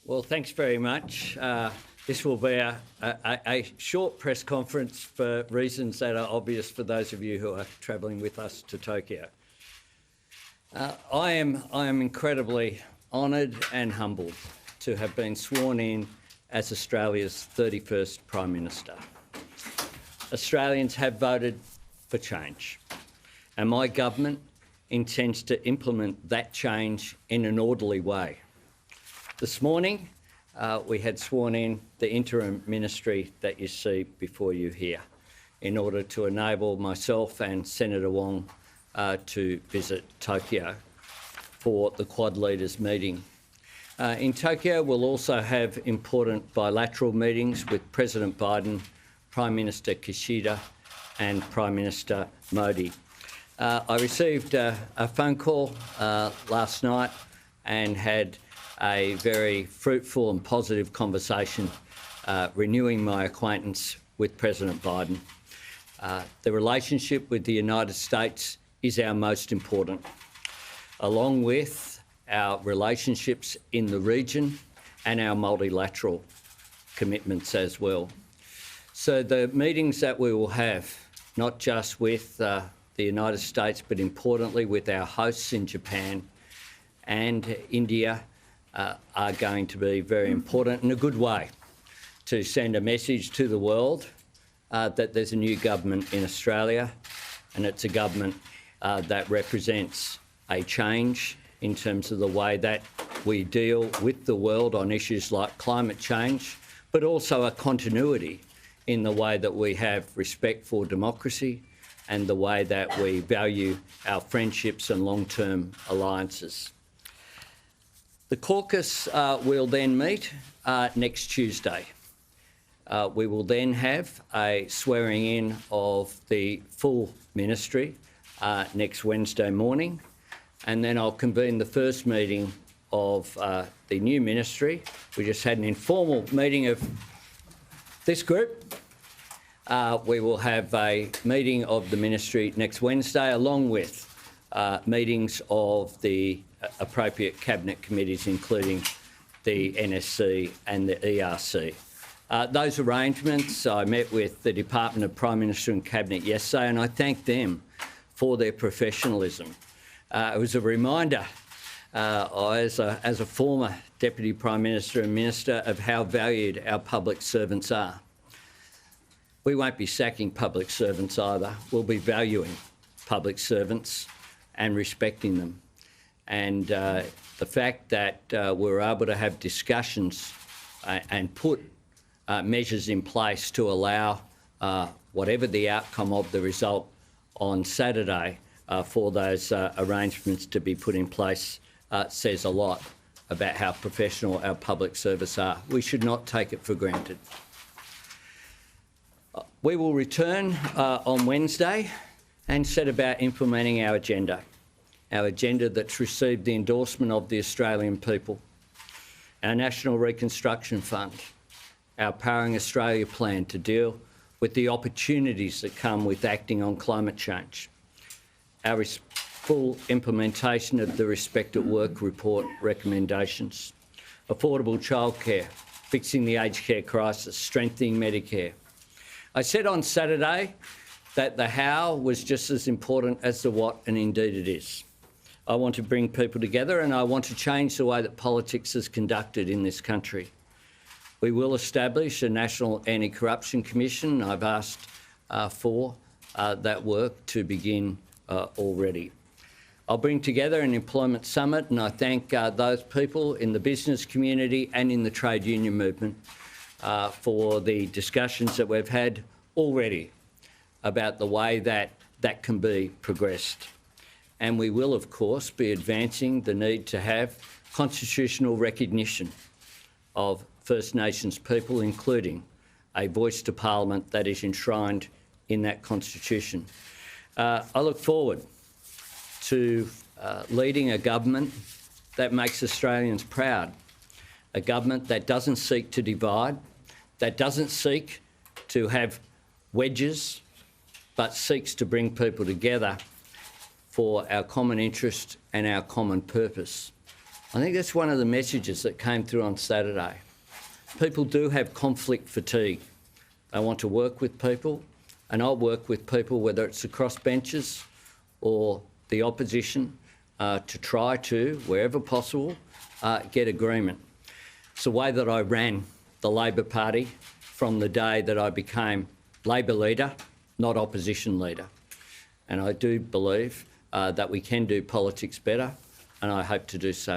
Well, thanks very much. This will be a short press conference for reasons that are obvious for those of you who are travelling with us to Tokyo. I am incredibly honoured and humbled to have been sworn in as Australia's 31st Prime Minister. Australians have voted for change, and my government intends to implement that change in an orderly way. This morning, we had sworn in the interim ministry that you see before you here in order to enable myself and Senator Wong to visit Tokyo for the Quad Leaders meeting. In Tokyo, we'll also have important bilateral meetings with President Biden, Prime Minister Kishida and Prime Minister Modi. I received a phone call last night and had a very fruitful and positive conversation renewing my acquaintance with President Biden. The relationship with the United States is our most important, along with our relationships in the region and our multilateral commitments as well. So the meetings that we will have, not just with the United States, but importantly with our hosts in Japan and India, are going to be very important in a good way to send a message to the world that there's a new government in Australia, and it's a government that represents a change in terms of the way that we deal with the world on issues like climate change, but also a continuity in the way that we have respect for democracy and the way that we value our friendships and long-term alliances. The caucus will then meet next Tuesday. We will then have a swearing in of the full ministry next Wednesday morning, and then I'll convene the first meeting of the new ministry. We just had an informal meeting of this group. We will have a meeting of the ministry next Wednesday, along with meetings of the appropriate cabinet committees, including the NSC and the ERC. Those arrangements, I met with the Department of Prime Minister and Cabinet yesterday, and I thank them for their professionalism. It was a reminder, as a former Deputy Prime Minister and Minister, of how valued our public servants are. We won't be sacking public servants either. We'll be valuing public servants and respecting them. And the fact that we're able to have discussions and put measures in place to allow whatever the outcome of the result on Saturday for those arrangements to be put in place says a lot about how professional our public service are. We should not take it for granted. We will return on Wednesday and set about implementing our agenda that's received the endorsement of the Australian people, our National Reconstruction Fund, our Powering Australia plan to deal with the opportunities that come with acting on climate change, our full implementation of the Respect at Work report recommendations, affordable childcare, fixing the aged care crisis, strengthening Medicare. I said on Saturday that the how was just as important as the what, and indeed it is. I want to bring people together, and I want to change the way that politics is conducted in this country. We will establish a National Anti-Corruption Commission. I've asked for that work to begin already. I'll bring together an employment summit, and I thank those people in the business community and in the trade union movement for the discussions that we've had already about the way that that can be progressed. And we will, of course, be advancing the need to have constitutional recognition of First Nations people, including a voice to Parliament that is enshrined in that Constitution. I look forward to leading a government that makes Australians proud, a government that doesn't seek to divide, that doesn't seek to have wedges, but seeks to bring people together for our common interest and our common purpose, I think that's one of the messages that came through on Saturday. People do have conflict fatigue. They want to work with people, and I'll work with people, whether it's across benches or the opposition, to try to, wherever possible, get agreement. It's the way that I ran the Labor Party from the day that I became Labor leader, not opposition leader. And I do believe that we can do politics better, and I hope to do so.